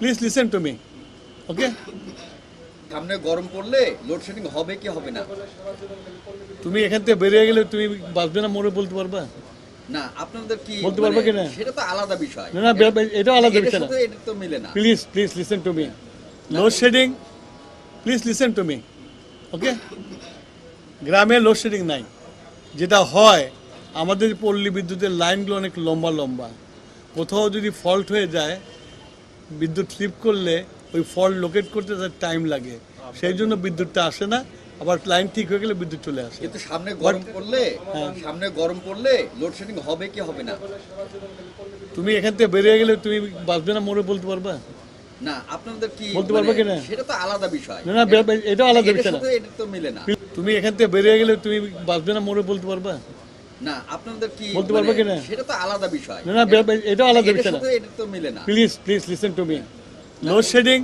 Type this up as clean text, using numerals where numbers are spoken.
Please listen to me, ওকে? সামনে গরম পড়লে লোডশেডিং হবে কি হবে না? তুমি এখান থেকে বেরিয়ে গেলে তুমি বাঁচবে না মরে বলতে পারবা? না আপনাদের কি বলতে পারবে কিনা? সেটা তো আলাদা বিষয়। না না, এটাও আলাদা এটার বিষয় না। সাথে এটা তো মিলে না। Please please listen to me, load shedding, please listen to me, okay? গ্রামে লোডশেডিং নাই। যেটা হয়, আমাদের পল্লী বিদ্যুতের লাইনগুলো অনেক লম্বা লম্বা। কোথাও যদি ফল্ট হয়ে যায়, বিদ্যুৎ স্লিপ করলে ওই ফল্ট লোকেট করতে তার টাইম লাগে, সেই জন্য বিদ্যুৎটা আসে না। আবার লাইন ঠিক হয়ে গেলে বিদ্যুৎ চলে আসে। কিন্তু সামনে গরম পড়লে লোডশেডিং হবে কি হবে না? তুমি এখান থেকে বেরিয়ে গেলে তুমি বাঁচবে না মরে বলতে পারবা? না আপনাদের কি বলতে পারবে কিনা? সেটা তো আলাদা বিষয়। না না, এটাও আলাদা এটার বিষয় না। সাথে এটা তো মিলে না। তুমি এখান থেকে বেরিয়ে গেলে তুমি বাঁচবে না মরে বলতে পারবা? না আপনাদের কি বলতে পারবে কিনা? সেটা তো আলাদা বিষয়। না না, এটাও আলাদা এটার বিষয় না। সাথে এটা তো মিলে না। Please please listen to me, load shedding,